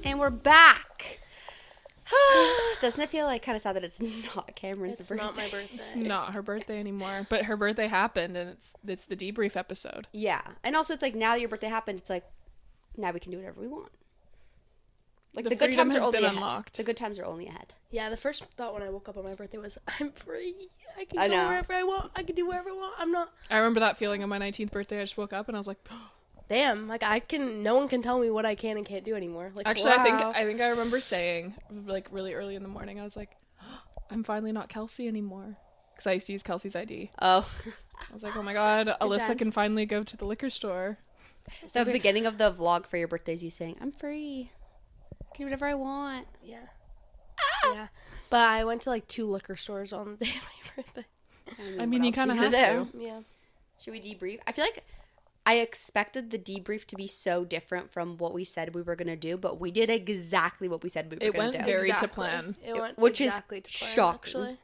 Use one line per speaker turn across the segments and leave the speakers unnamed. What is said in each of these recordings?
And we're back. Doesn't it feel like kind of sad that it's not Kamryns' birthday?
It's not my birthday.
It's not her birthday anymore. But her birthday happened, and it's the debrief episode.
Yeah. And also, it's like, now that your birthday happened, it's like, now we can do whatever we want. Like, the good times are only ahead. Unlocked. The good times are only ahead.
Yeah, the first thought when I woke up on my birthday was, I'm free. I can go wherever I want. I can do whatever I want. I'm not.
I remember that feeling on my 19th birthday. I just woke up, and I was like,
damn, like no one can tell me what I can and can't do anymore. Like,
actually,
wow.
I think I remember saying, like, really early in the morning, I was like, I'm finally not Kelsey anymore. Because I used to use Kelsey's ID.
Oh.
I was like, oh my god, Alyssa can finally go to the liquor store.
So at the beginning of the vlog for your birthdays, you saying, I'm free. I can do whatever I want.
Yeah. Yeah. But I went to, like, 2 liquor stores on the day of my birthday.
I mean, you kind of have to.
Yeah.
Should we debrief? I feel like I expected the debrief to be so different from what we said we were going to do, but we did exactly what we said we were going to do.
It went very to plan.
It went
which
exactly
is
to plan,
shocking.
actually.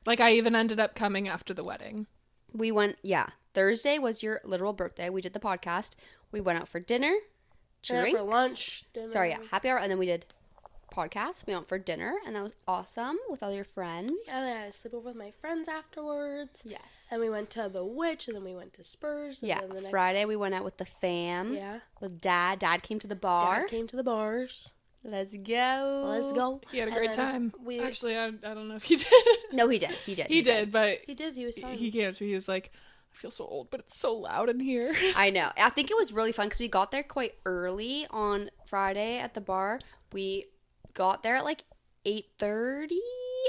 Like, I even ended up coming after the wedding.
We went, Thursday was your literal birthday. We did the podcast. We went out for dinner, drinks.
For lunch. Dinner.
Happy hour. And then we did podcast. We went for dinner, and that was awesome with all your friends.
And then I had a sleepover with my friends afterwards.
Yes.
And we went to the Witch, and then we went to Spurs. And then the
Friday we went out with the fam.
Yeah.
With Dad. Dad came to the bar.
Dad came to the bars.
Let's go.
He had a great time. Actually, I don't know if he did.
No, he did. He did,
but
he did. He was fine.
He came to me. He was like, I feel so old, but it's so loud in here.
I know. I think it was really fun because we got there quite early on Friday at the bar. We got there at like 8:30,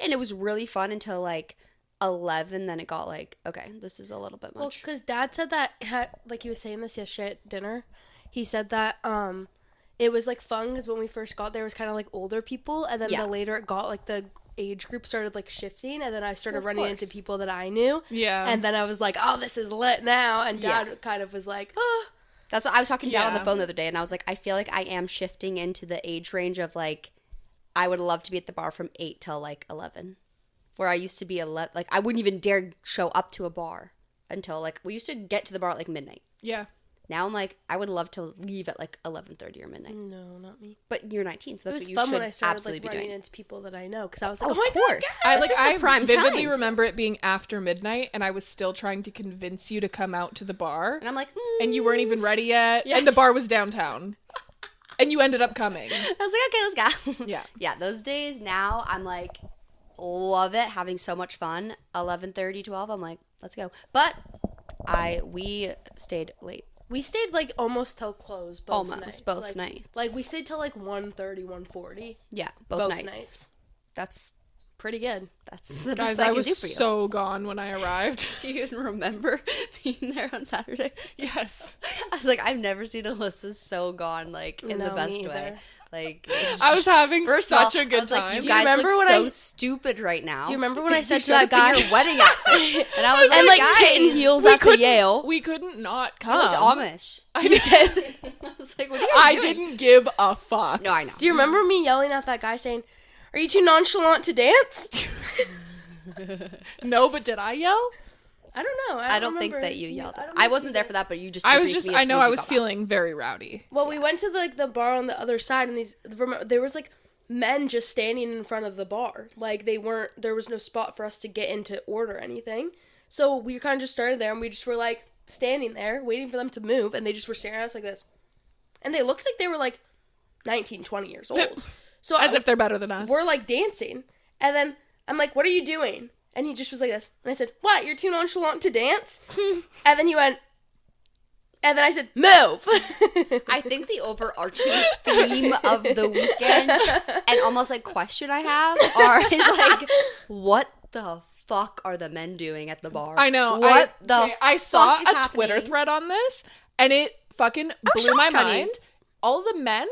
and it was really fun until like 11. Then it got like, okay, this is a little bit much.
Well, because Dad said that, like he was saying this yesterday at dinner. He said that it was like fun because when we first got there, it was kind of like older people, and then the later it got, like the age group started like shifting, and then I started running into people that I knew.
Yeah.
And then I was like, oh, this is lit now. And Dad kind of was like, oh.
That's what I was talking to Dad on the phone the other day, and I was like, I feel like I am shifting into the age range of like, I would love to be at the bar from 8 till like 11, where I used to be 11. Like, I wouldn't even dare show up to a bar until like, we used to get to the bar at like midnight.
Yeah.
Now I'm like, I would love to leave at like 11:30 or midnight.
No, not me.
But you're 19, so that's what you
fun
should
when I started,
absolutely
like,
be
running
doing.
into people that I know, because I was like,
of course.
I vividly remember it being after midnight, and I was still trying to convince you to come out to the bar.
And I'm like,
and you weren't even ready yet, and the bar was downtown. And you ended up coming.
I was like, okay, let's go.
Yeah.
Yeah, those days now, I'm like, love it, having so much fun. 11:30, 12, I'm like, let's go. But we stayed late.
We stayed like almost till close both nights.
Both nights.
Like we stayed till like 1:30, 1:40.
Yeah, both nights. That's
pretty good.
That's the
Guys,
best I
was
can do for you.
so gone when I arrived.
Do you even remember being there on Saturday?
Yes.
I was like, I've never seen Alyssa so gone, like, in the best way. Like,
I was having such a good time.
Like, you guys look so stupid right now.
Do you remember when I said to that guy,
your wedding outfit? And I was
and
like,
kitten heels at the Yale.
We couldn't not
You looked
come.
Amish.
I did.
I was like, what are you guys doing?
didn't give a fuck.
No, I know.
Do you remember me yelling at that guy saying, "Are you too nonchalant to dance?"
No, but did I yell?
I don't know.
I don't think that you yelled. I wasn't there for that, but you just.
I was feeling very rowdy.
Well, we went to the bar on the other side, and there was like men just standing in front of the bar. Like there was no spot for us to get in to order anything. So we kind of just started there, and we just were like standing there waiting for them to move, and they just were staring at us like this. And they looked like they were like 19, 20 years old. So
As if they're better than us.
We're like dancing. And then I'm like, "What are you doing?" And he just was like this. And I said, "What? You're too nonchalant to dance?" And then he went, and then I said, "Move."
I think the overarching theme of the weekend and almost like question I have is like, what the fuck are the men doing at the bar?
I know. I saw a Twitter thread on this, and it fucking blew my mind. All the men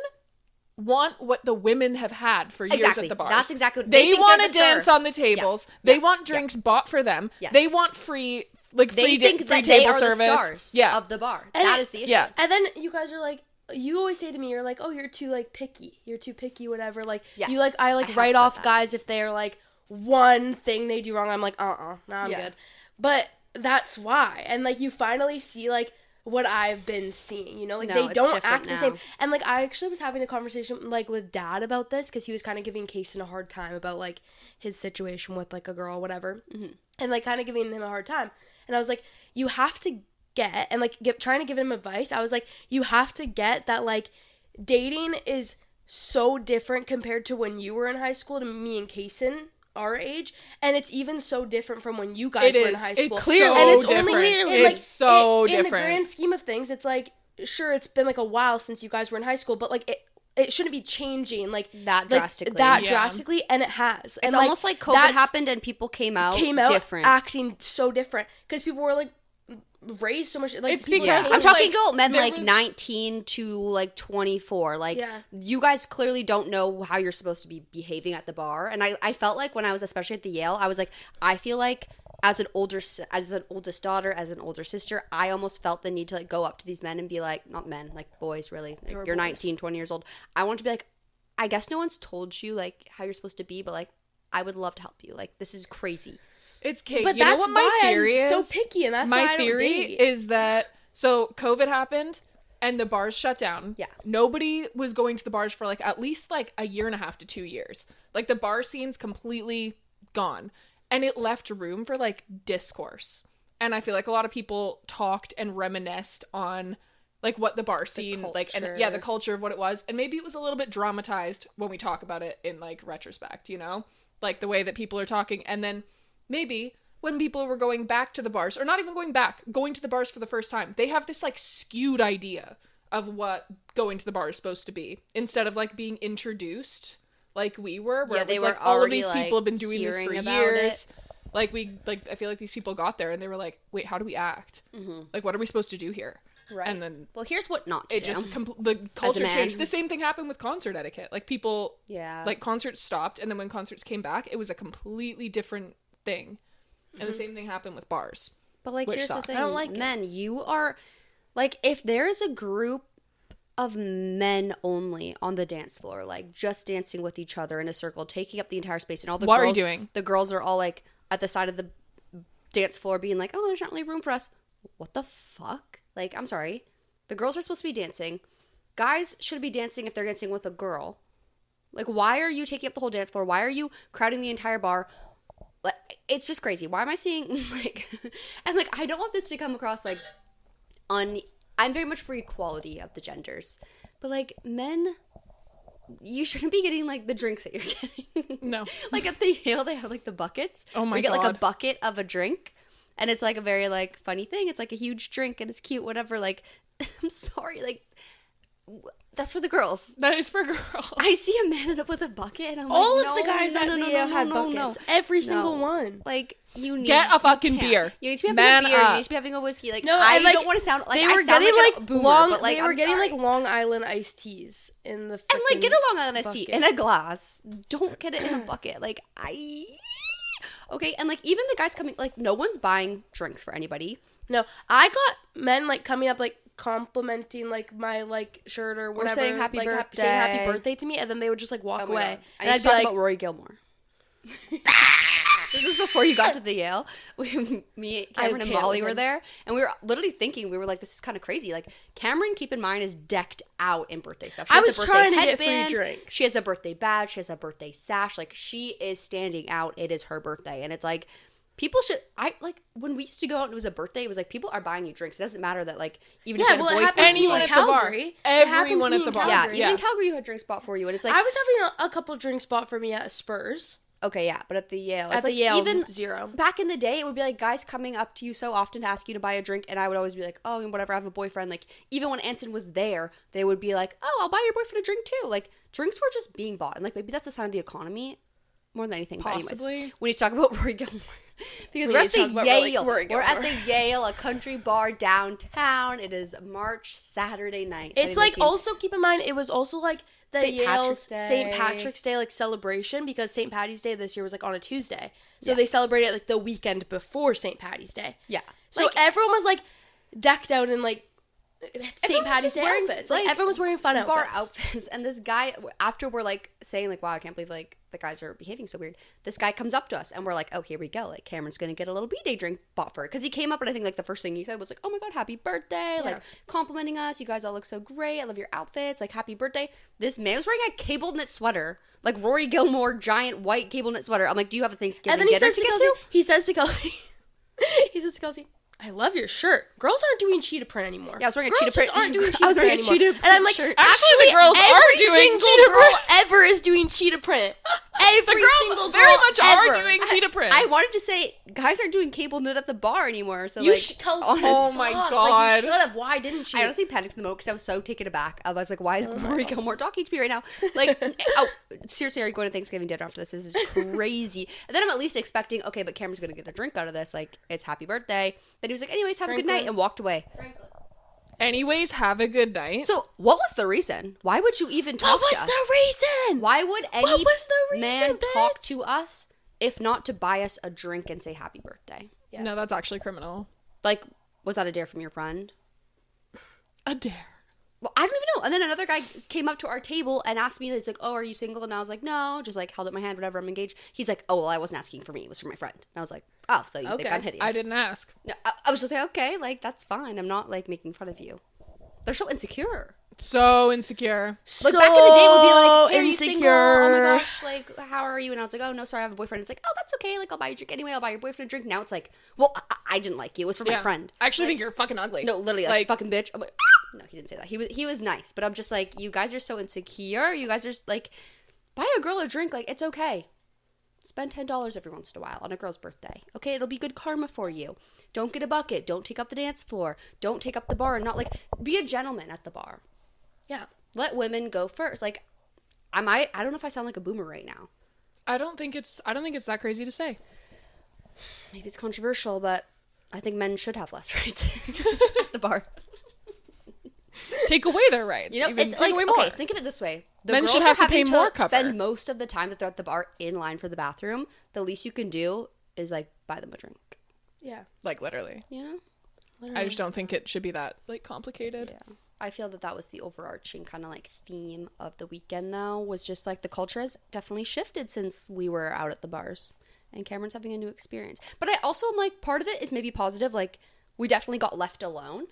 want what the women have had for years at the bars.
That's exactly what
they want to dance on the tables. Yeah. They want drinks bought for them.
Yes.
They want free
they
free
think that
table
they are
service.
The stars of the bar. And that is the issue.
Yeah.
And then you guys are like, you always say to me, you're like, "Oh, you're too like picky. You're too picky, whatever." Like you like I write off guys if they're like one thing they do wrong. I'm like, no, I'm good. But that's why. And like you finally see like what I've been seeing, you know, like
No,
they
it's
don't
different
act the
now.
same. And like I actually was having a conversation like with Dad about this because he was kind of giving Kason a hard time about like his situation with like a girl, whatever, and like kind of giving him a hard time. And I was like, you have to get, and like trying to give him advice. I was like, you have to get that like dating is so different compared to when you were in high school to me and Kason our age, and it's even so different from when you guys were in high school.
It's clearly
and it's
different.
only like
so
in the
different.
grand scheme of things, it's like sure it's been like a while since you guys were in high school, but like it shouldn't be changing like
That drastically.
drastically, and it has.
It's
and
almost like COVID happened and people came out different.
acting so different because people were like raised so much like
It's
people
because
I'm talking
like,
about men
there
like
was-
19 to like 24. Like you guys clearly don't know how you're supposed to be behaving at the bar. And I felt like when I was especially at the Yale, I was like, I feel like as an oldest daughter, as an older sister, I almost felt the need to like go up to these men and be like, not men, like boys really. Like, you're 19, 20 years old. I want to be like, I guess no one's told you like how you're supposed to be, but like I would love to help you. Like this is crazy.
It's Kate.
But
you know
that's
what my
why
theory
I'm
is?
so picky, and that's why
my
I don't
theory
date.
is that so COVID happened and the bars shut down.
Yeah.
Nobody was going to the bars for like at least like a year and a half to 2 years. Like the bar scene's completely gone, and it left room for like discourse. And I feel like a lot of people talked and reminisced on like what the bar scene like, and the culture of what it was, and maybe it was a little bit dramatized when we talk about it in like retrospect, you know, like the way that people are talking. And then maybe when people were going back to the bars, or not even going back, going to the bars for the first time, they have this like skewed idea of what going to the bar is supposed to be, instead of like being introduced like we were, where it was like all of these people have been doing this for years. Like I feel like these people got there and they were like, wait, how do we act? Like, what are we supposed to do here?
Right.
And then
Well, here's what not to
it
do.
just the culture
man.
changed. The same thing happened with concert etiquette. Like people,
Yeah.
like concerts stopped, and then when concerts came back, it was a completely different thing. And the same thing happened with bars.
But like,
which
here's
sucks.
the thing,
I don't like it.
men, you are like, if there is a group of men only on the dance floor, like just dancing with each other in a circle, taking up the entire space, and all the
What are
girls,
you doing?
The girls are all like at the side of the dance floor, being like, "Oh, there's not really room for us." What the fuck? Like, I'm sorry, the girls are supposed to be dancing. Guys should be dancing if they're dancing with a girl. Like, why are you taking up the whole dance floor? Why are you crowding the entire bar? Like, it's just crazy. Why am I seeing like, and like, I don't want this to come across like I'm very much for equality of the genders, but like, men, you shouldn't be getting like the drinks that you're getting.
No.
Like at the Yale, they have like the buckets.
Oh my
We get like a
God.
bucket of a drink, and it's like a very like funny thing. It's like a huge drink and it's cute, whatever. Like, I'm sorry, like that's for the girls.
That is for girls.
I see a man end up with a bucket, and I'm
All
like,
of the guys at the Yale had buckets.
no.
Every single
No.
one.
Like, you need
Get a fucking
you can't.
beer.
You need to be having
Man
a beer.
up.
You need to be having a whiskey. Like,
No,
I
and, like,
don't want to sound like
They
I
were
sound
getting
like
like
a boomer,
long.
but like
They were
I'm
getting
sorry.
like Long Island iced teas in the
and like get a Long Island iced tea
bucket.
in a glass. Don't get it in a bucket. Like okay, and like even the guys coming, like no one's buying drinks for anybody.
No, I got men like coming up like complimenting like my like shirt or whatever,
saying happy
like,
birthday.
saying happy birthday to me, and then they would just like walk
Oh my
away,
God.
and
I
I'd
need to
be
talk
like,
about Rory Gilmore. This was before you got to the Yale. Me, Cameron, and
can't
Molly
with
were
him.
there, and we were literally thinking, we were like, this is kind of crazy. Like, Cameron, keep in mind, is decked out in birthday stuff. She
I
has
was
a birthday
trying to get free
headband,
drinks.
She has a birthday badge. She has a birthday sash. Like, she is standing out. It is her birthday, and it's like, people should. I like when we used to go out and it was a birthday. It was like, people are buying you drinks. It doesn't matter that like even
yeah,
if you
well,
had a
it
boyfriend.
happens to me
Anyone
in
at the bar.
Calgary. It happens
Everyone
to
at
me
the
in
bar.
yeah,
Calgary.
even in Calgary, you had drinks bought for you, and it's like
I was having a couple drinks bought for me at Spurs.
okay, yeah, but at the Yale, it's
At the
like
Yale,
even
zero.
back in the day, it would be like guys coming up to you so often to ask you to buy a drink, and I would always be like, oh, whatever, I have a boyfriend. Like, even when Anson was there, they would be like, oh, I'll buy your boyfriend a drink too. Like, drinks were just being bought, and like maybe that's a sign of the economy more than anything.
Possibly.
But anyways, we need to talk about Rory Gilmore because
We
we're
need
at
to
the
talk about
Yale.
Rory
We're at
Gilmore.
the Yale, a country bar downtown. It is March Saturday night.
It's like also keep in mind it was also like the
St.
Yale's
Patrick's Day.
St. Patrick's Day like celebration because St. Patty's Day this year was like on a Tuesday. So they celebrated like the weekend before St. Patty's Day.
yeah.
So
Like,
everyone was like decked out in like St. Patty's Day
wearing
outfits. Like, everyone was wearing fun outfits.
Bar outfits. And this guy, after we're like saying like, wow, I can't believe like the guys are behaving so weird. This guy comes up to us and we're like, oh, here we go. Like Cameron's going to get a little B-Day drink bought for her. Because he came up and I think like the first thing he said was like, oh my God, happy birthday.
Yeah.
Like complimenting us. You guys all look so great. I love your outfits. Like happy birthday. This man was wearing a cable knit sweater. Like Rory Gilmore, giant white cable knit sweater. I'm like, do you have a Thanksgiving
And then
dinner to get to?
he says to Kelsey, I love your shirt. Girls aren't doing cheetah print anymore.
Yeah, I was wearing a
Girls
cheetah print.
just aren't doing
I
cheetah
was wearing
print
a cheetah
anymore. And I'm like,
shirt.
Actually, the girls are
every
doing
single
cheetah
girl
print.
ever is doing cheetah print. Every
The girls
single
very
girl
much
ever.
are doing cheetah print.
I wanted to say guys aren't doing cable knit at the bar anymore. So
You
like,
Kelsey,
honest-
Oh my
fuck.
God.
Like, you should have. Why didn't you?
I honestly panicked in the moment because I was so taken aback. I was like, why is Rory Gilmore talking to me right now? Like, oh, seriously, are you going to Thanksgiving dinner after this? This is crazy. And then I'm at least expecting, okay, but Cameron's going to get a drink out of this. Like, it's happy birthday. Then he was like, anyways, have a good night, and walked away.
Anyways, have a good night.
So, what was the reason? Why would you even talk
What
to
was
us?
the reason?
Why would any
What was the
man
reason,
talk
bitch?
to us if not to buy us a drink and say happy birthday?
Yeah.
No, that's actually criminal.
Like, was that a dare from your friend?
A dare.
Well, I don't even know. And then another guy came up to our table and asked me, it's like, oh, are you single? And I was like, no, just like held up my hand, whatever, I'm engaged. He's like, oh, well, I wasn't asking for me. It was for my friend. And I was like, oh, so you think
Okay.
I'm hideous?
I didn't ask.
No, I was just like, okay, like, that's fine. I'm not, like, making fun of you. They're so insecure.
So insecure.
Like, back in the day, it would be like, hey, are you
insecure.
single? Oh my gosh, like, how are you? And I was like, oh, no, sorry, I have a boyfriend. It's like, oh, that's okay. Like, I'll buy you a drink anyway. I'll buy your boyfriend a drink. Now it's like, well, I didn't like you. It was for my friend.
I actually think you're fucking ugly.
No, literally, like fucking bitch. I'm like, ah! No, he didn't say that. He was nice, but I'm just like, you guys are so insecure. You guys are like, buy a girl a drink. Like, it's okay. Spend $10 every once in a while on a girl's birthday. Okay, it'll be good karma for you. Don't get a bucket. Don't take up the dance floor. Don't take up the bar. And not like, be a gentleman at the bar.
Yeah.
Let women go first. Like, I don't know if I sound like a boomer right now.
I don't think it's that crazy to say.
Maybe it's controversial, but I think men should have less rights at the bar.
Take away their rights.
You know,
Even
it's
take
like,
away more.
okay, think of it this way. The
Men
girls
should
are
have to
having
pay more cover.
spend most of the time that they're at the bar in line for the bathroom. The least you can do is, like, buy them a drink.
Yeah.
Like, literally.
You know?
I just don't think it should be that, like, complicated.
Yeah. I feel that was the overarching kind of, like, theme of the weekend, though, was just, like, the culture has definitely shifted since we were out at the bars. And Cameron's having a new experience. But I also am, like, part of it is maybe positive. Like, we definitely got left alone.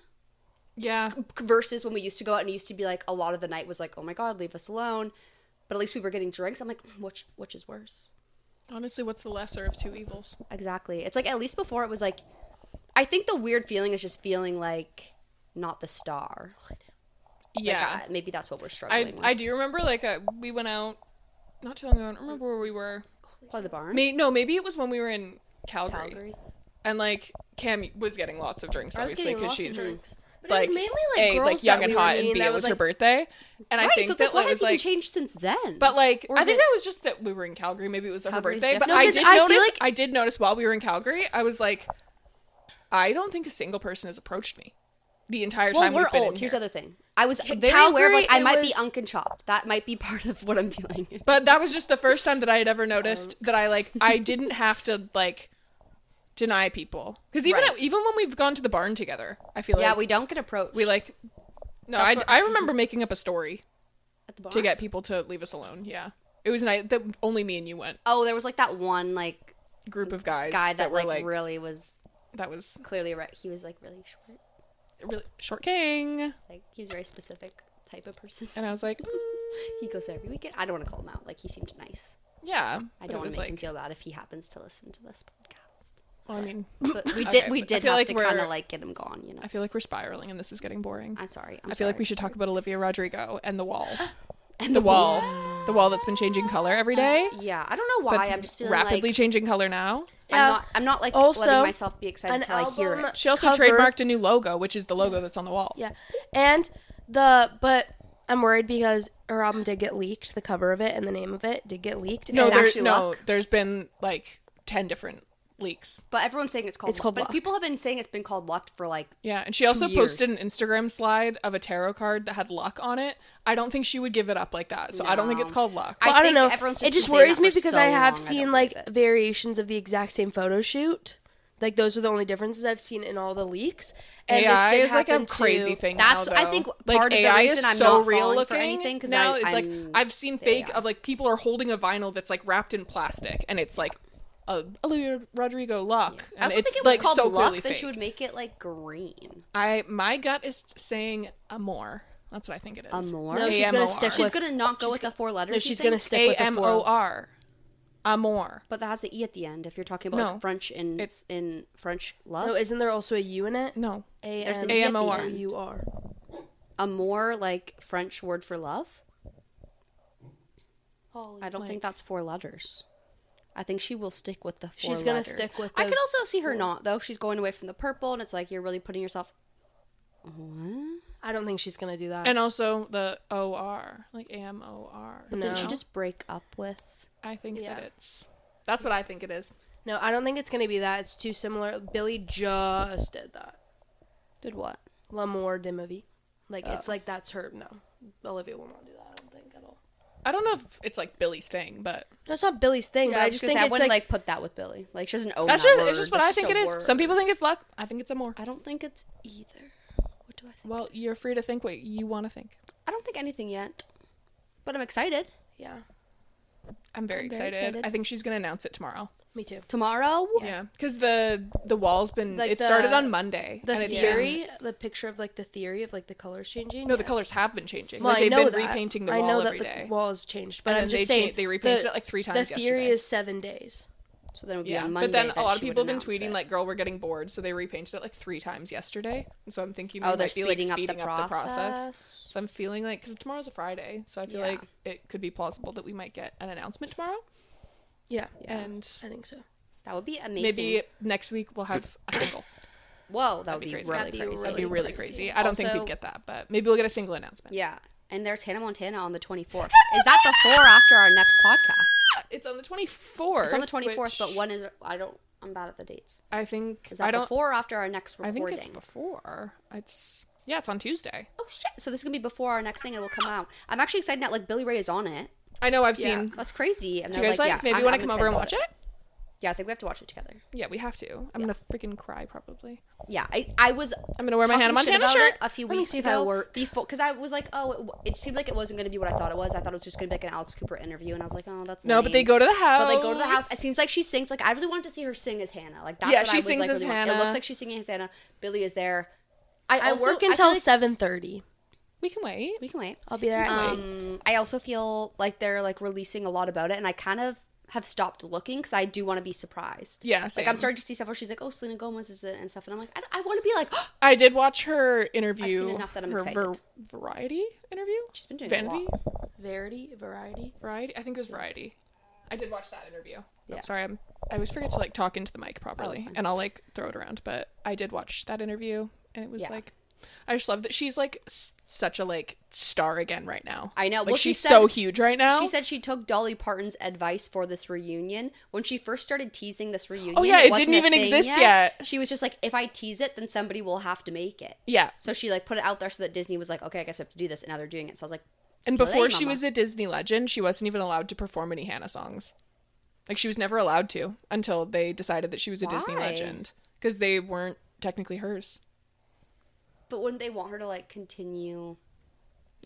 Yeah.
Versus when we used to go out and it used to be like a lot of the night was like, oh my God, leave us alone. But at least we were getting drinks. I'm like, which is worse?
Honestly, what's the lesser of two evils?
Exactly. It's like at least before it was like, I think the weird feeling is just feeling like not the star.
Yeah.
Like, maybe that's what we're struggling with.
I do remember, like, we went out not too long ago. I don't remember where we were.
Probably the barn.
Maybe it was when we were in Calgary.
Calgary.
And, like, Cam was getting lots of drinks,
I was
obviously,
getting
because
lots of
she's...
drinks. But
Like,
it was mainly like girls
like young
that
and
we were
hot, and
meeting
B,
that
it was her
like,
birthday, and I
Right,
think
so it's
that
like, what
was
has even
like,
changed since then?
but like,
Or
I
is
think
it-
that was just that we were in Calgary. Maybe it was her
Calgary's
birthday, but
different.
I
No,
did
'cause I feel
notice.
like-
I did notice while we were in Calgary, I was like, I don't think a single person has approached me the entire
Well,
time
we're
we've been
old.
in
Here's
here.
the other thing. I was very
Calgary,
aware of, like, I
it
might be
was-
unk and chopped. That might be part of what I'm feeling.
But that was just the first time that I had ever noticed that I didn't have to like deny people, because even
Right.
even when we've gone to the barn together, I feel like
Yeah, we don't get approached.
we like. No,
That's what-
I remember making up a story
at the bar.
to get people to leave us alone. Yeah, it was nice that only me and you went.
Oh, there was like that one like
Group of guys
guy that
were
like really was
that was
clearly right. He was like really short.
really short king,
Like he's a very specific type of person.
and I was like,
He goes there every weekend. I don't want to call him out. Like he seemed nice.
yeah.
I
but
don't
it
want
was
to make him
like,
feel bad if he happens to listen to this podcast.
well, I mean,
But we
Okay,
did. We
but I
did
feel
have
like
to
we're-
kind of like get him gone. You know.
I feel like we're spiraling, and this is getting boring.
I'm sorry.
I feel like we should talk about Olivia Rodrigo and the wall.
And
The wall that's been changing color every day.
Yeah, I don't know why.
That's
I'm just feeling
rapidly
like
changing color now.
I'm not like
Also,
letting myself be excited
an
until I hear
album-
it.
She also
Cover-
trademarked a new logo, which is the logo that's on the wall.
Yeah. And but I'm worried because her album did get leaked. The cover of it and the name of it did get leaked.
No,
and
actually
there's been like 10 different leaks.
But everyone's saying it's called.
It's called
But
Luck.
people have been saying it's been called Lucked for like.
Yeah, and she also
2 years.
posted an Instagram slide of a tarot card that had luck on it. I don't think she would give it up like that. So I don't think
No.
it's called luck.
Well, I don't
think
know.
everyone's
It
just
just
been saying
worries
that
me
for
because
so
I have
long, I
seen
don't
like
believe it.
variations of the exact same photo shoot Like, those are the only differences I've seen in all the leaks. And
AI
this did
is like a
happen
crazy
to-
thing.
That's
now,
I
though.
think
like
part of the
AI
reason
is
I'm
so
not
real
falling
looking
for anything because
now. It's like
I'm
I've seen
the
fake
AI.
of like people are holding a vinyl that's like wrapped in plastic, and it's like Olivia Rodrigo luck.
I also
And it's
think it was
like
called
so
luck
clearly
that
fake.
she would make it like green.
My gut is saying amor. That's what I think it is.
Amor?
No, she's gonna stick
She's
with-
gonna not go with the 4 letters.
No,
you
she's
think?
gonna stick with the four.
AMOR. Amor.
But that has an E at the end. If you're talking about
No.
like French in French love.
No, isn't there also a U in it?
No.
There's an E at the
AMOR.
end.
U-R.
Amor, like French word for love.
Holy
I don't
Like-
think that's 4 letters. I think she will stick with the 4
She's gonna
letters.
stick with
I
the
could also see her not though. She's going away from the purple, and it's like you're really putting yourself. What?
I don't think she's gonna do that.
And also the OR, like AMOR.
But didn't she
No.
just break up with?
I think
Yeah.
that that's what I think it is.
No, I don't think it's gonna be that. It's too similar. Billy just did that.
Did what?
L'amour de ma vie. Like, it's like that's her. No, Olivia will not do that. I don't think at all.
I don't know if it's like Billy's thing, but
No, it's not Billy's thing, but I just think
I
it's
wouldn't
like,
like put that with Billy. Like she doesn't own
that's
that
just
word.
it's just what
That's
I think
a
it is.
word.
Some people think it's luck. I think it's amor.
I don't think it's either. What do I think?
Well, you're free to think what you want to think.
I don't think anything yet, but I'm excited.
yeah,
I'm very excited. I think she's gonna announce it tomorrow.
me too.
Tomorrow?
Yeah, because the wall's been
Like
it
the-
started on Monday.
The
and it's
theory, the picture of like the theory of like the colors changing.
no, the
yes.
colors have been changing.
Well,
Like, they've
I know
been
that.
repainting the
I know
wall
that
every
the
day.
wall has changed, but
And
I'm
then
just
they
saying
they repainted
the-
it like 3
The
times
theory
yesterday.
is 7 days.
So then it would be
Yeah,
on Monday.
but then a
that
lot of
she would
people have been
announce
tweeting
it.
like, "Girl, we're getting bored," so they repainted it like 3 times yesterday. And so I'm thinking,
Oh,
we
they're
might be like
speeding up the
speeding up the process.
process.
So I'm feeling like because tomorrow's a Friday, so I feel
Yeah.
like it could be plausible that we might get an announcement tomorrow.
Yeah,
And
I think so.
That would be amazing.
maybe next week we'll have a single.
Whoa, that would
be
be
crazy.
really
That'd be
crazy.
That'd be
really
really
crazy.
crazy. I don't think
Also-
we'd get that, but maybe we'll get a single announcement.
Yeah, and there's Hannah Montana on the 24th. Is that before or after our next podcast?
It's on the 24th.
It's on the 24th,
which
but when is it? I'm bad at the dates.
I think
Is that
I don't.
before or after our next
I
recording?
think it's before. It's it's on Tuesday.
Oh shit! So this is gonna be before our next thing, and it will come out. I'm actually excited that like Billy Ray is on it.
I know I've
Yeah.
seen.
That's crazy. And
Do you
they're
guys like?
yes,
maybe
I'm-
you want
I'm
to come
excited
over and
about
watch it?
Yeah, I think we have to watch it together.
Yeah, we have to. I'm gonna freaking cry probably.
Yeah, I was.
I'm gonna wear my Hannah
talking shit
Montana
about
shirt.
it a few
Let me
weeks
see if I
ago.
work.
Before, because I was like, oh, it seemed like it wasn't going to be what I thought it was. I thought it was just going to be like an Alex Cooper interview, and I was like, oh, that's
No, but they
lame.
go to the house.
But they go to the house. It seems like she sings. Like I really wanted to see her sing as Hannah. Like that's
Yeah,
what
she
I was,
sings
like,
as
really want. It
Hannah.
looks like she's singing as Hannah. Billy is there.
I
also-
work
I feel
until
like
7:30.
We can wait.
we can wait.
I'll be there at 9.
I also feel like they're like releasing a lot about it, and I kind of have stopped looking because I do want to be surprised.
Yeah,
Like
same.
I'm starting to see stuff where she's like, "Oh, Selena Gomez is it?" and stuff, and I'm like, I want to be like,
I did watch her interview.
I've seen enough that I'm
her
excited.
Variety interview.
she's been doing
Vanity.
a lot.
Variety.
Variety. I think it was Variety. I did watch that interview.
Yeah.
Oh, sorry, I always forget to like talk into the mic properly,
fine.
and I'll like throw it around. But I did watch that interview, and it was
Yeah.
like, I just love that she's like such a like star again right now.
I know.
Like
Well, she
she's
said-
so huge right now.
She said she took Dolly Parton's advice for this reunion. When she first started teasing this reunion,
Oh, yeah, it
wasn't
didn't
a
even
thing
exist yet.
She was just like, if I tease it, then somebody will have to make it.
Yeah.
So she like put it out there so that Disney was like, okay, I guess we have to do this, and now they're doing it. So I was like,
And
slay,
before she
mama.
was a Disney legend, she wasn't even allowed to perform any Hannah songs. Like she was never allowed to until they decided that she was a Disney
Why?
legend because they weren't technically hers.
But wouldn't they want her to like continue?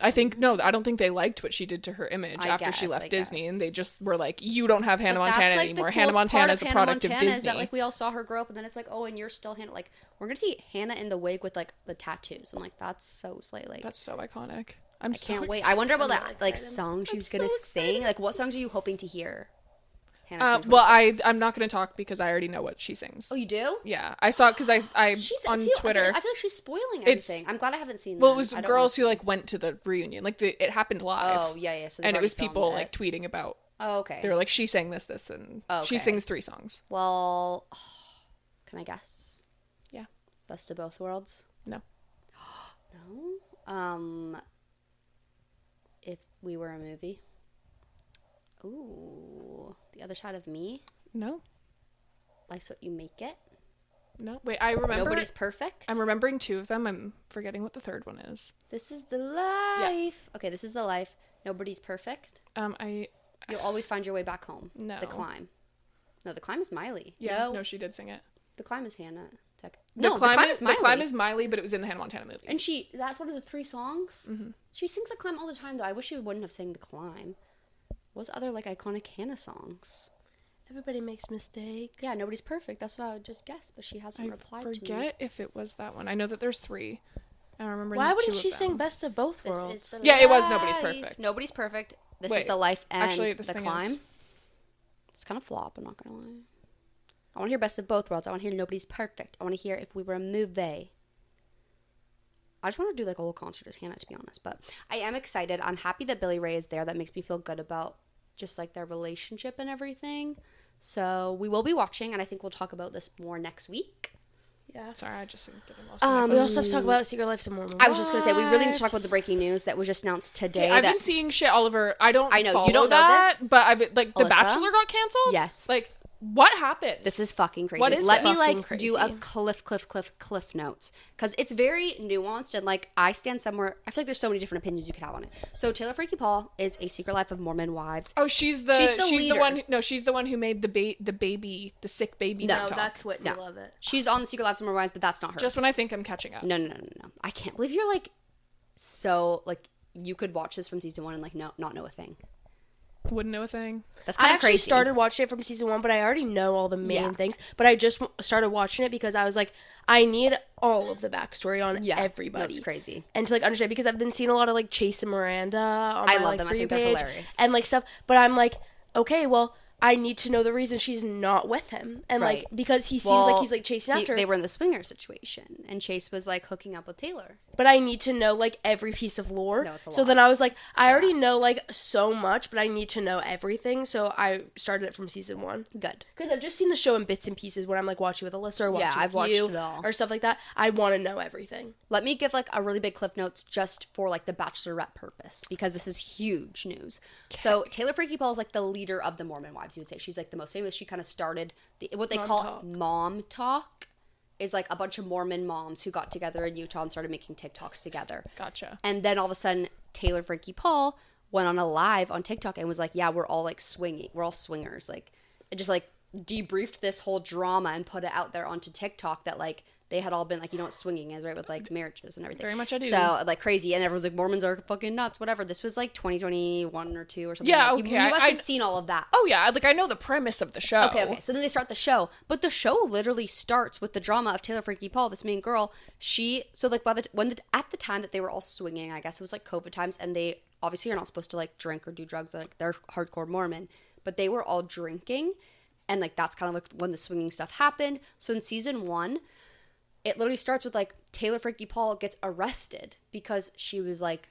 I don't think they liked what she did to her image
I
after she
guess,
left
I
Disney,
guess.
and they just were like, "You don't have Hannah
But
Montana
that's, like, the
anymore. Hannah
coolest part
Montana is a
Hannah
product
Montana
of Disney."
Is that like we all saw her grow up, and then it's like, oh, and you're still Hannah. Like we're gonna see Hannah in the wig with like the tattoos. I'm like, that's so slay. Like
That's so iconic.
I can't wait. I wonder about that like song she's
so
gonna
excited.
sing. Like what songs are you hoping to hear? Hannah
Well,
2026?
I'm not going to talk because I already know what she sings.
Oh, you do?
Yeah, I saw it because I
She's
on
see,
Twitter.
I feel like she's spoiling
It's-
everything. I'm glad I haven't seen.
Well, it
them.
was
I don't
girls
wanna
who like went to the reunion. Like it happened live.
Oh yeah. So they've
and it
already
was
filmed
people
it.
like tweeting about.
Oh, okay.
They were like, she sang this, and
Okay.
she sings 3 songs.
Well, can I guess?
Yeah.
Best of both worlds.
No.
No. If we were a movie. Ooh, The Other Side of Me.
No.
Life's What You Make It.
No. Wait, I remember.
Nobody's Perfect.
I'm remembering 2 of them. I'm forgetting what the third one is.
This is the life. Okay, this is the life. Nobody's perfect.
I
You'll always find your way back home.
No.
The Climb. No, The Climb is Miley.
yeah.
No.
No, she did sing it.
The Climb is Hannah.
The Climb is Miley, but it was in the Hannah Montana movie.
And that's one of the 3 songs. Mm-hmm. She sings The Climb all the time, though. I wish she wouldn't have sang The Climb. What's other, like, iconic Hannah songs?
Everybody makes mistakes.
Yeah, Nobody's Perfect. That's what I would just guess, but she hasn't replied to me.
I forget if it was that one. I know that there's 3. I remember.
Why wouldn't she sing Best of Both Worlds?
It was Nobody's Perfect.
Nobody's Perfect. This is the life and The Climb. It's kind of flop, I'm not gonna lie. I want to hear Best of Both Worlds. I want to hear Nobody's Perfect. I want to hear If We Were a Movie. I just want to do like a whole concert as Hannah, to be honest. But I am excited. I'm happy that Billy Ray is there. That makes me feel good about just like their relationship and everything. So we will be watching, and I think we'll talk about this more next week.
Yeah.
Sorry, I just didn't get most
we also have to talk about Secret Life some more.
I was just going to say, we really need to talk about the breaking news that was just announced today.
I've been seeing shit all over. I know,
you don't
that,
know this?
But I've been, like, The
Alyssa?
Bachelor got canceled?
Yes.
Like, what happened?
This is fucking crazy.
What is
Let
this?
me like
Crazy.
do a cliff notes, because it's very nuanced, and like I stand somewhere. I feel like there's so many different opinions you could have on it. So Taylor Frankie Paul is a Secret Life of Mormon Wives.
Oh, she's the
leader.
one. No, she's the one who made the sick baby.
No,
TikTok.
that's Whitney Lovett.
She's on the Secret Lives of Mormon Wives, but that's not her.
Just when I think I'm catching up.
No. I can't believe you're like so like you could watch this from season 1 and like not know a thing.
Wouldn't know a thing.
That's
I
kind of
actually
crazy.
started watching it from season 1, but I already know all the main things. But I just started watching it because I was like, I need all of the backstory on everybody.
That's crazy.
And to like understand, because I've been seeing a lot of like Chase and Miranda on my
love
like
them. I
For You
think they're
page
hilarious.
and like stuff. But I'm like, okay, well, I need to know the reason she's not with him, and
Right.
like because he seems like he's like chasing after her.
They were in the swinger situation, and Chase was like hooking up with Taylor.
But I need to know like every piece of lore.
No, it's a
so
lot.
then I was like, I already know like so much, but I need to know everything. So I started it from season 1.
Good.
Because I've just seen the show in bits and pieces when I'm like watching with Alyssa or watching
I've
with
watched
you
it all.
or stuff like that. I want to know everything.
Let me give like a really big cliff notes just for like the Bachelorette purpose, because this is huge news. So Taylor Frankie Paul is like the leader of the Mormon Wives, you would say. She's like the most famous. She kind of started what they call momtok, is like a bunch of Mormon moms who got together in Utah and started making TikToks together.
Gotcha.
And then all of a sudden Taylor Frankie Paul went on a live on TikTok and was like, yeah, we're all like swinging. We're all swingers. Like it just like debriefed this whole drama and put it out there onto TikTok that like they had all been like, you know what swinging is, right? With like marriages and everything.
Very much I do.
So like crazy. And everyone's like, Mormons are fucking nuts, whatever. This was like 2021 or 2 or something.
Yeah,
like,
okay.
You must have seen all of that.
Oh yeah, like I know the premise of the show.
Okay. So then they start the show, but the show literally starts with the drama of Taylor Frankie Paul, this main girl. At the time that they were all swinging, I guess it was like COVID times, and they obviously are not supposed to like drink or do drugs. Like they're hardcore Mormon, but they were all drinking, and like that's kind of like when the swinging stuff happened. So in season 1, it literally starts with like Taylor Frankie Paul gets arrested because she was like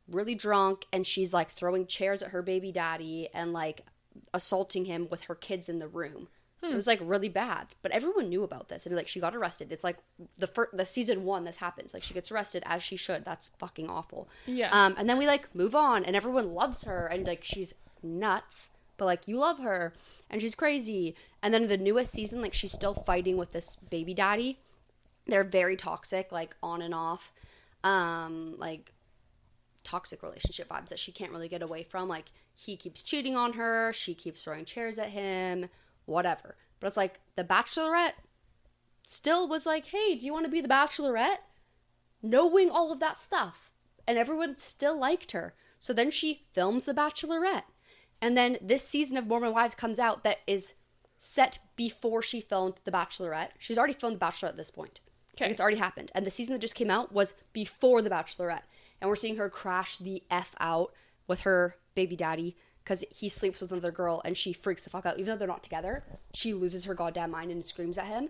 really drunk, and she's like throwing chairs at her baby daddy and like assaulting him with her kids in the room. It was like really bad, but everyone knew about this, and like she got arrested. It's like the season 1 this happens. Like she gets arrested, as she should. That's fucking awful.
Yeah.
And then we like move on, and everyone loves her, and like she's nuts, but like you love her, and she's crazy. And then the newest season, like she's still fighting with this baby daddy. They're very toxic, like on and off, like toxic relationship vibes that she can't really get away from. Like he keeps cheating on her, she keeps throwing chairs at him, whatever. But it's like the Bachelorette still was like, hey, do you want to be the Bachelorette? Knowing all of that stuff. And everyone still liked her. So then she films the Bachelorette. And then this season of Mormon Wives comes out that is set before she filmed the Bachelorette. She's already filmed the Bachelorette at this point.
Okay.
Like it's already happened. And the season that just came out was before the Bachelorette. And we're seeing her crash the F out with her baby daddy because he sleeps with another girl, and she freaks the fuck out. Even though they're not together, she loses her goddamn mind and screams at him.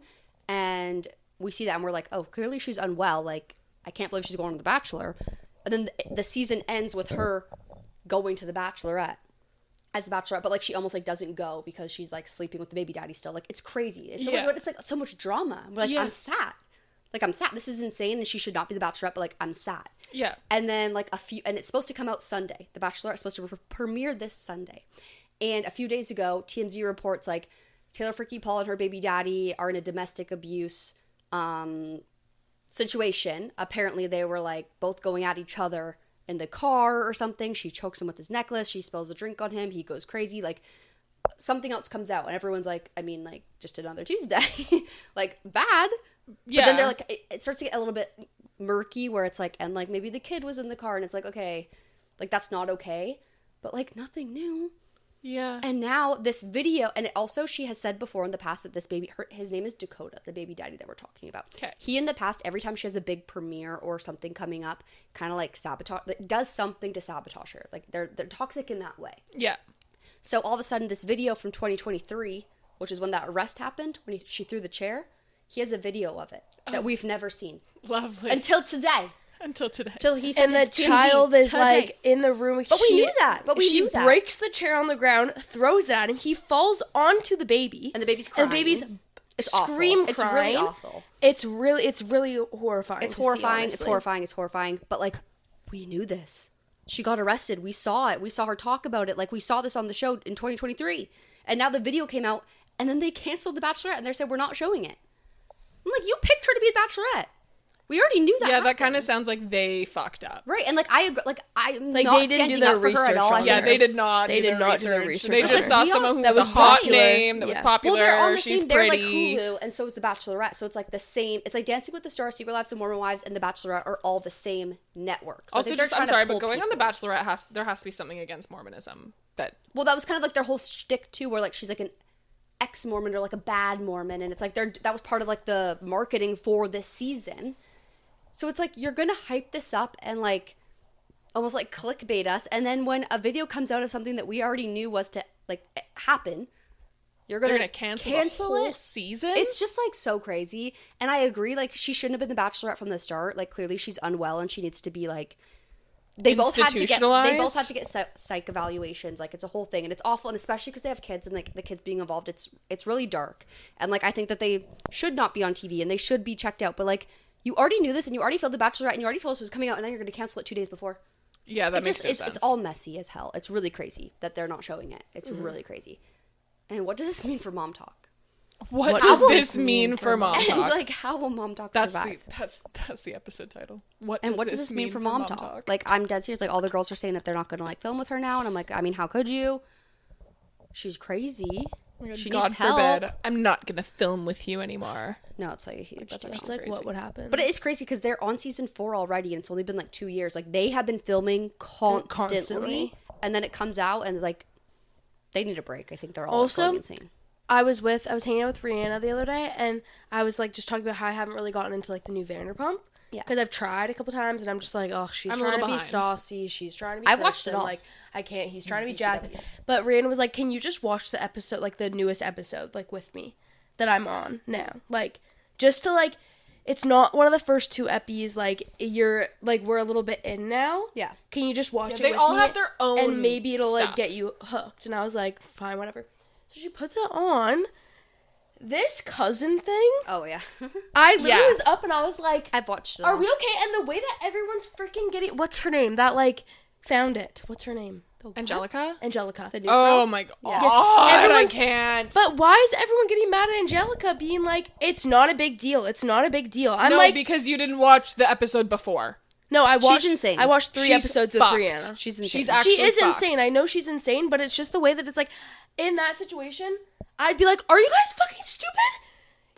And we see that, and we're like, oh, clearly she's unwell. Like, I can't believe she's going to The Bachelor. And then the season ends with her going to The Bachelorette as the Bachelorette, but like she almost like doesn't go because she's like sleeping with the baby daddy still. Like it's crazy. It's so much, it's like so much drama. We're like, I'm sad. Like I'm sad. This is insane, and she should not be the Bachelorette. But like I'm sad.
Yeah.
And then like and it's supposed to come out Sunday. The Bachelorette is supposed to premiere this Sunday. And a few days ago, TMZ reports like Taylor Frankie Paul and her baby daddy are in a domestic abuse situation. Apparently, they were like both going at each other in the car or something. She chokes him with his necklace. She spills a drink on him. He goes crazy. Like something else comes out and everyone's like, I mean, like, just another Tuesday. Like, bad.
Yeah.
But then they're like, it starts to get a little bit murky where it's like, and like maybe the kid was in the car and it's like, okay, like that's not okay. But like nothing new.
Yeah.
And now this video, and also she has said before in the past that this baby, his name is Dakota, the baby daddy that we're talking about.
Okay.
He in the past, every time she has a big premiere or something coming up, kind of like sabotage, like, does something to sabotage her. Like they're toxic in that way.
Yeah.
So all of a sudden, this video from 2023, which is when that arrest happened, when she threw the chair, he has a video of it that we've never seen.
Lovely.
Until today.
Until today.
Till he said
And the
to TMZ
child is
today.
like in the room.
But we knew that. But we
she
knew that.
breaks the chair on the ground, throws it at him. He falls onto the baby,
And the baby's crying.
And the baby's
It's
scream
awful.
crying.
It's really awful.
It's really horrifying.
It's
to
horrifying.
see,
It's
honestly.
horrifying. It's horrifying. But like, we knew this. She got arrested. We saw it. We saw her talk about it. Like we saw this on the show in 2023. And now the video came out, and then they canceled The Bachelorette, and they said we're not showing it. I'm like, you picked her to be the Bachelorette. We already knew that.
Yeah, that
happened.
kind of sounds like they fucked up.
Right, and like I agree, like I'm
Like,
not
they didn't do
standing
their
up for her at
research
all.
on
I
Yeah,
think-
they did not.
They did not do their
They
research.
just
It's
saw
like,
someone who
that
was a
was
hot
popular.
name, that was
Yeah.
popular.
Well, they're on the
She's
same. They're like
pretty.
Hulu, and so is The Bachelorette. So it's like the same. It's like Dancing with the Stars, Secret Lives of Mormon Wives, and The Bachelorette are all the same network. So I
Also,
think they're
just I'm
trying to
sorry,
pull
but going on The
people.
Bachelorette there has to be something against Mormonism. That
Well, that was kind of like their whole shtick too, where like she's like an ex-Mormon or like a bad Mormon, and it's like that was part of like the marketing for this season. So it's like you're gonna hype this up and like almost like clickbait us, and then when a video comes out of something that we already knew was to like happen, you're
they're
gonna
gonna cancel the whole
it.
season.
It's just like so crazy, and I agree. Like she shouldn't have been the Bachelorette from the start. Like clearly she's unwell and she needs to be like. They both had to get psych evaluations. Like it's a whole thing, and it's awful, and especially because they have kids and like the kids being involved. It's really dark, and like I think that they should not be on TV and they should be checked out. But like you already knew this, and you already filmed the Bachelorette, and you already told us it was coming out, and then you're going to cancel it 2 days before.
Yeah, that makes no
it's
sense.
all messy as hell. It's really crazy that they're not showing it. It's
Mm-hmm.
really crazy. And what does this mean for Mom Talk?
What does this mean for Mom
And
Talk?
like how will Mom Talk
That's
survive?
that's the episode title. What
What does this mean for Mom Talk? Like, I'm dead serious. Like, all the girls are saying that they're not going to, like, film with her now. And I'm like, I mean, how could you? She's crazy. She
God
needs help.
forbid, I'm not gonna film with you anymore.
No, it's like a huge deal.
It's like,
crazy.
what would happen?
But it is crazy because they're on season 4 already. And it's only been, like, 2 years. Like, they have been filming constantly. And then it comes out and, like, they need a break. I think they're all
Also,
going insane.
I was hanging out with Rihanna the other day, and I was like just talking about how I haven't really gotten into like the new Vanderpump.
Yeah.
Because I've tried a couple times, and I'm just like, oh, she's
I'm a
trying to
little
be
behind.
Stassi, she's trying to be.
I've watched
Kristen,
it all.
Like I can't. He's trying to be Jax. But Rihanna was like, can you just watch the episode, like the newest episode, like with me, that I'm on now, like just to like. It's not one of the first 2 epis. Like you're like we're a little bit in now.
Yeah.
Can you just watch it?
They
with
all
me?
have their own
and maybe it'll like
stuff.
get you hooked. And I was like, fine, whatever. So she puts it on. This cousin thing.
Oh, yeah.
I literally
Yeah.
was up and I was like,
I've watched it
are
all.
we okay? And the way that everyone's freaking getting, what's her name? That like found it. What's her name? The what?
Angelica?
Angelica.
The new
Oh
girl?
my god!
Yes.
I
Everyone's-
can't.
But why is everyone getting mad at Angelica being like, it's not a big deal. It's not a big deal. I'm
no,
like,
because you didn't watch the episode before.
no, I watched.
insane.
I watched 3
She's
episodes
fucked.
with Rihanna.
She's insane.
She's actually
She is
fucked.
insane. I know she's insane, but it's just the way that it's like, in that situation, I'd be like, are you guys fucking stupid?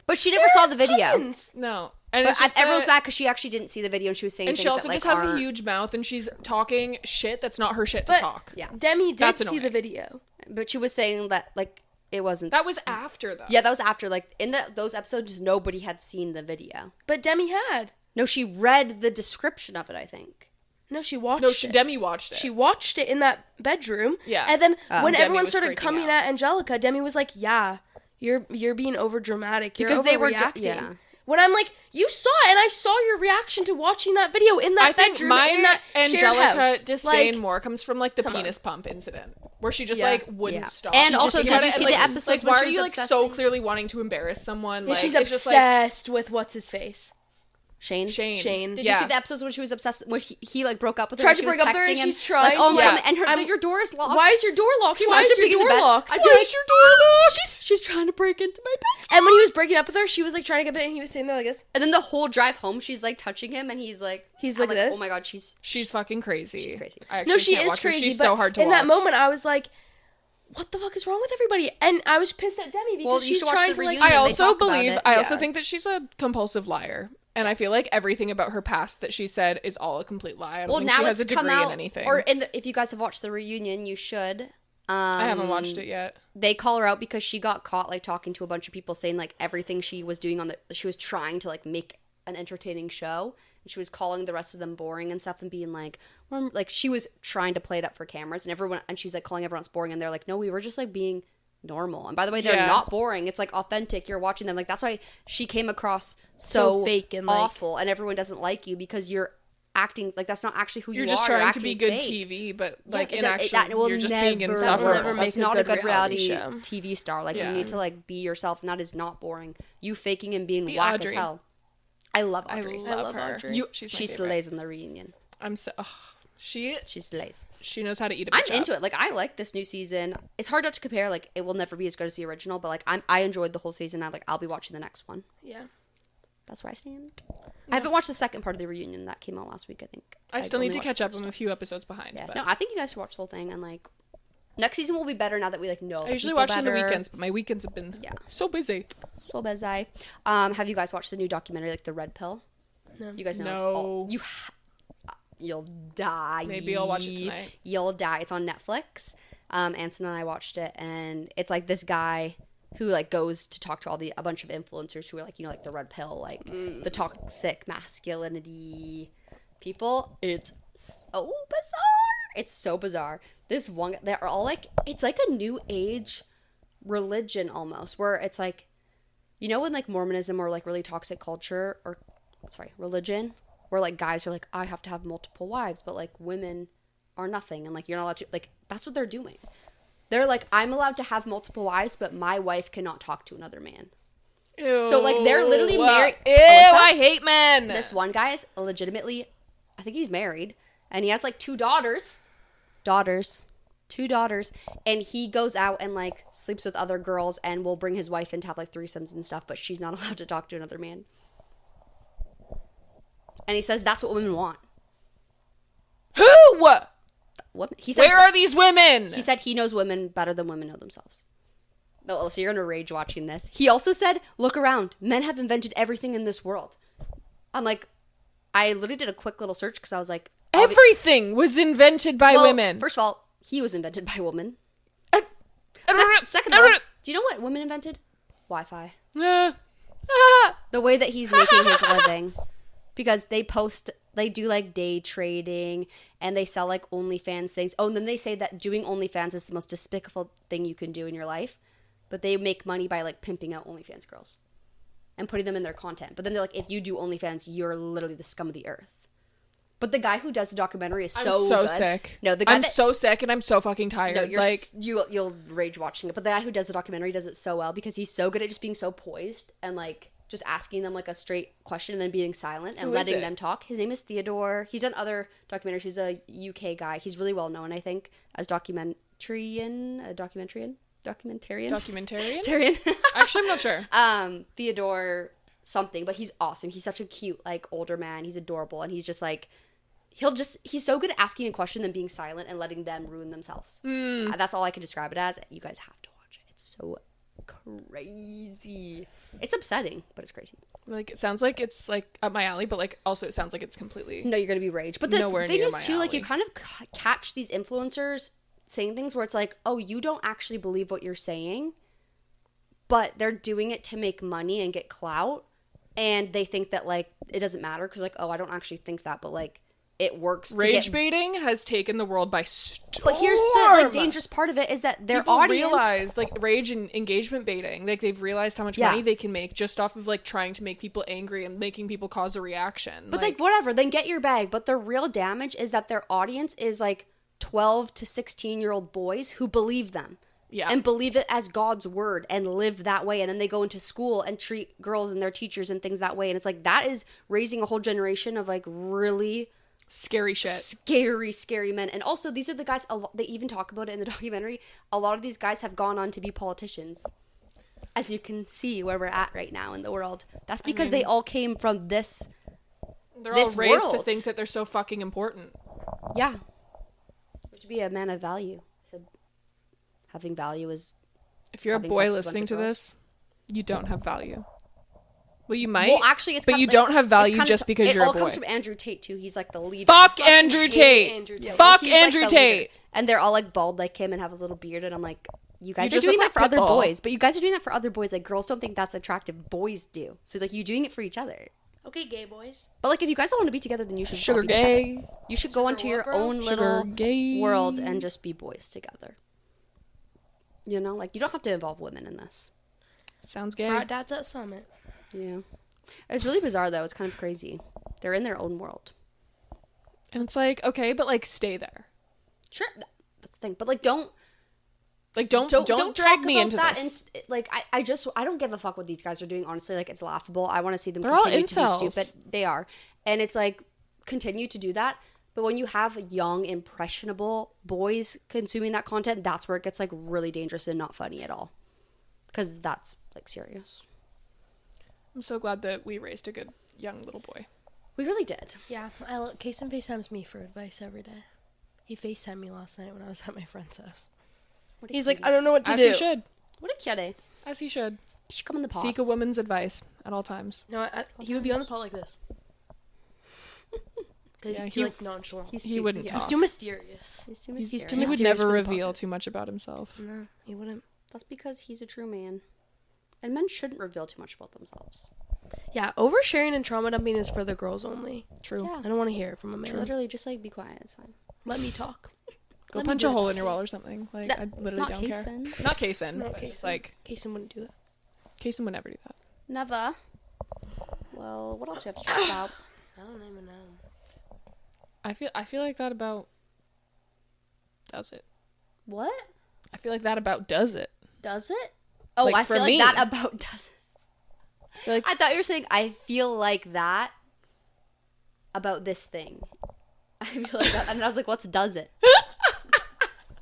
But she never saw the video.
Cousins.
No, and
But
it's just
everyone's
that-
mad because she actually didn't see the video and she was saying
and
things
she also
that, like,
just has a
aren't-
huge mouth, and she's talking shit that's not her shit to
But
talk.
Yeah.
Demi did
That's
see the
annoying.
video.
But she was saying that, like, it wasn't.
That was after though.
Yeah, that was after. Like, in those episodes, nobody had seen the video.
But Demi had.
No, she read the description of it, I think.
No, she watched
No,
it.
Demi watched it.
She watched it in that bedroom.
Yeah.
And then when
Demi
everyone
was
started
freaking
coming
out.
at Angelica, Demi was like, yeah, you're being over dramatic. You're
Because they were
overreacting.
yeah.
When I'm like, you saw it, and I saw your reaction to watching that video in that
I think
bedroom
my
in that shared
Angelica
house.
disdain
Like,
more comes from like the
come on.
penis pump incident, where she just
Yeah.
like wouldn't
Yeah.
stop.
And
She
also,
just
did
had
you
it,
see
and,
the
like,
episodes
Like,
when
why
she
are
was
you like so
obsessing?
clearly wanting to embarrass someone?
yeah,
Like,
she's
it's just like
obsessed with what's his face.
Shane?
Shane.
Did
Yeah.
you see the episodes when she was obsessed when he like broke up with her?
Tried
and
to
she was
break up with her and
texting him,
she's trying
like, oh,
to-
come,
Yeah.
and
I'm-
your door is locked.
Why is your door locked?
He
Why
wants
is
to
your
break into
door
bed.
locked?
I'd be like,
your door locked?
she's trying to break into my bed.
And when he was breaking up with her, she was like trying to get in, and he was sitting there like this.
And then the whole drive home, she's like touching him, and he's like
He's
I'm
like this?
Oh my god, she's
She's fucking crazy.
She's crazy.
I actually
No, she
can't
is
watch her.
crazy.
She's
but
so hard to
in
watch.
that moment, I was like, what the fuck is wrong with everybody? And I was pissed at Demi because
you
she's
should watch
trying
the
to, like,
reunion.
I
They
also
talk about
believe,
it.
I also
Yeah.
think that she's a compulsive liar. And I feel like everything about her past that she said is all a complete lie. I don't think she has a degree in anything.
Or if you guys have watched the reunion, you should.
I haven't watched it yet.
They call her out because she got caught like talking to a bunch of people saying like everything she was doing she was trying to like make an entertaining show, and she was calling the rest of them boring and stuff and being like she was trying to play it up for cameras and she was like calling everyone else boring, and they're like, no, we were just like being normal. And by the way, they're not boring. It's like authentic. You're watching them. Like that's why she came across so
fake and
awful, and everyone doesn't like you because you're acting like that's not actually who
You're
you
just
are.
trying to
You're
be
acting
good
fake.
TV, but
Yeah,
like
you're
just being
That will
insufferable.
never make
That's
a
not
good
a good reality
show.
TV star. Like
Yeah.
you need to like be yourself, and that is not boring. You faking and being
Be
whack
Audrey.
as hell. I love
I
Audrey.
love her.
Audrey.
She's my
She
favorite.
slays in the reunion.
I'm so she
slays.
knows how to eat a
I'm
bitch up.
into it. Like I like this new season. It's hard not to compare. Like it will never be as good as the original, but like I enjoyed the whole season. I'll be watching the next one.
Yeah.
That's where I stand. I haven't watched the second part of the reunion that came out last week. I think
I still
only
need to
watched
catch
the
up.
first
I'm a few episodes behind.
Yeah,
But
no, I think you guys should watch the whole thing, and like next season will be better now that we like know.
I usually watch on the weekends, but my weekends have been
Yeah.
so busy.
So busy. Have you guys watched the new documentary, like the Red Pill?
No.
You guys know?
No.
Oh, you'll die.
Maybe I'll watch it tonight.
You'll die. It's on Netflix. Anson and I watched it, and it's like this guy who like goes to talk to a bunch of influencers who are like, you know, like the Red Pill, like the toxic masculinity people. It's so bizarre. It's so bizarre. They're all like, it's like a new age religion almost, where it's like, you know, when like Mormonism or like really toxic culture or religion, where like guys are like, I have to have multiple wives, but like women are nothing, and like you're not allowed to, like that's what they're doing. They're like, I'm allowed to have multiple wives, but my wife cannot talk to another man.
Ew.
So like they're literally married.
Ew,
Alyssa,
I hate men.
this one guy is legitimately, I think he's married, and he has like two daughters, and he goes out and like sleeps with other girls and will bring his wife in to have like threesomes and stuff, but she's not allowed to talk to another man. And he says that's what women want.
Who?
He says
Where are these women?
He said he knows women better than women know themselves. No, so you're gonna rage watching this. He also said, look around. Men have invented everything in this world. I'm like, I literally did a quick little search because I was like,
Everything was invented by women.
First of all, he was invented by women.
I don't know.
Second of all, do you know what women invented? Wi-Fi. The way that he's making his living. Because they do like day trading, and they sell like OnlyFans things. Oh, and then they say that doing OnlyFans is the most despicable thing you can do in your life. But they make money by like pimping out OnlyFans girls and putting them in their content. But then they're like, if you do OnlyFans, you're literally the scum of the earth. But the guy who does the documentary is so good.
Sick.
No, the guy
I'm so sick and I'm so fucking tired.
No,
like
you'll rage watching it. But the guy who does the documentary does it so well because he's so good at just being so poised and like just asking them like a straight question and then being silent and letting them talk. His name is Theodore. He's done other documentaries. He's a UK guy. He's really well known, I think, as documentarian.
Actually, I'm not sure.
Theodore something, but he's awesome. He's such a cute, like, older man. He's adorable, and he's just like, he's so good at asking a question and being silent and letting them ruin themselves. That's all I can describe it as. You guys have to watch it. It's so crazy. It's upsetting, but it's crazy.
Like, it sounds like it's like up my alley, but like also it sounds like it's completely
No, you're gonna be rage. But the
nowhere
thing
near
is
my
too, like,
alley.
you kind of catch these influencers saying things where it's like, oh, you don't actually believe what you're saying, but they're doing it to make money and get clout, and they think that like it doesn't matter because like, oh, I don't actually think that, but like it works.
Rage baiting has taken the world by storm.
But here's the like dangerous part of it is that their
People
audience
realize like rage and engagement baiting. Like they've realized how much money they can make just off of like trying to make people angry and making people cause a reaction.
But like whatever, then get your bag. But the real damage is that their audience is like 12 to 16-year-old boys who believe them.
Yeah.
And believe it as God's word and live that way. And then they go into school and treat girls and their teachers and things that way. And it's like that is raising a whole generation of like really
scary shit.
Scary men. And also these are the guys, they even talk about it in the documentary. A lot of these guys have gone on to be politicians. As you can see where we're at right now in the world. That's because they all came from this
They're all raised to
world.
think that they're so fucking important.
Yeah. To be a man of value. having value is.
If you're a
having
boy
sex with a bunch
listening
of
to
girls.
this, you don't have value. Well, you might.
Well, actually, it's
but
kind
you
of
don't have value
it's kind
just
of,
because
it
you're a
all
boy.
comes from Andrew Tate too. He's like the leader.
Fuck
fucking
Andrew
hate
Tate.
Andrew Tate.
Fuck
He's, like,
Andrew
the
Tate.
leader. And they're all like bald like him and have a little beard, and I'm like, you guys
You
are
just
doing
look
that
like
for other
Pitbull.
boys, but you guys are doing that for other boys. Like girls don't think that's attractive, boys do. So like you're doing it for each other.
Okay, gay boys.
But like if you guys don't want to be together, then you should
Sugar
all be together.
gay.
You should go onto your
what, bro?
own
Sugar
little
gay.
world and just be boys together. You know, like you don't have to involve women in this.
Sounds gay.
Frat dads at Summit.
Yeah, it's really bizarre though. It's kind of crazy. They're in their own world.
And it's like, okay, but like stay there.
Sure, that's the thing. But like, don't
Don't drag
talk
me
about
into
that.
this.
And like, I don't give a fuck what these guys are doing. Honestly, like it's laughable. I want to see them
They're all
continue to
incels.
be stupid. They are, and it's like continue to do that. But when you have young, impressionable boys consuming that content, that's where it gets like really dangerous and not funny at all. Because that's like serious.
I'm so glad that we raised a good young little boy.
We really did.
Yeah, Kason FaceTimes me for advice every day. He FaceTimed me last night when I was at my friend's house. He's like, I don't know what to
As
do.
he should.
What a cutie.
As he should.
You should come in the pod.
Seek a woman's advice at all times.
No, he would be on the pod like this. Because
Yeah,
he's too, like, nonchalant.
He wouldn't
yeah.
talk.
He's too mysterious.
He's too
He's
mysterious.
too
He would
mysterious
never
for the
reveal
pod.
too much about himself.
No, he wouldn't.
That's because he's a true man. And men shouldn't reveal too much about themselves.
Yeah, oversharing and trauma dumping is for the girls only.
True.
Yeah.
I don't want to hear it from a man.
Literally, just like be quiet. It's fine.
Let me talk.
Go
Let me
punch
do
a
the
hole in
talking.
your wall or something. Like,
That-
I literally
not
don't care.
Kason.
Not Kason.
No,
but just
Kason.
like,
Kason wouldn't do that.
Kason would never do that.
Never. Well, what else do we have to talk about?
I don't even know.
I feel like that about does it.
What?
I feel like that about does it.
Does it? Oh,
Like,
I
for
feel
me.
like that about does it.
I feel like
I thought you were saying I feel like that about this thing. I feel like that. And I was like, what's does it?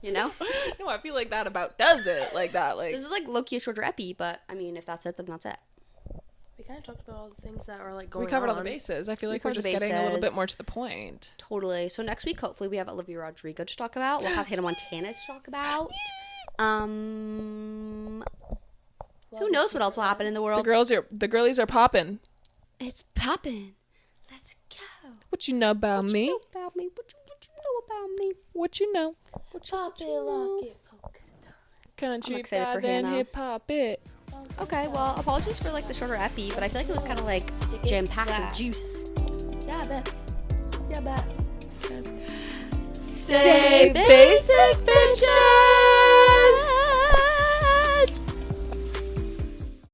You know?
no, I feel like that about does it like that. Like
This is like low-key a shorter epi, but I mean, if that's it, then that's it.
We kind of talked about all the things that are like going
we
on.
covered all the bases. I feel like we're
covered
just
the
getting a little bit
bases.
more to the point.
Totally. So next week, hopefully, we have Olivia Rodrigo to talk about. We'll have Hannah Montana to talk about. Who knows what else will happen in the world?
The girlies are popping.
It's popping. Let's go.
What you know about
What
me?
you know about me? What you know about me?
What you know?
Pop it, lock it, poke it.
Country
I'm excited for
pride and
Hannah.
hip hop it.
Okay, well, apologies for like the shorter epi, but I feel like it was kind of like jam-packed with juice.
Yeah, I bet.
Yeah, bet.
Stay basic, bitches.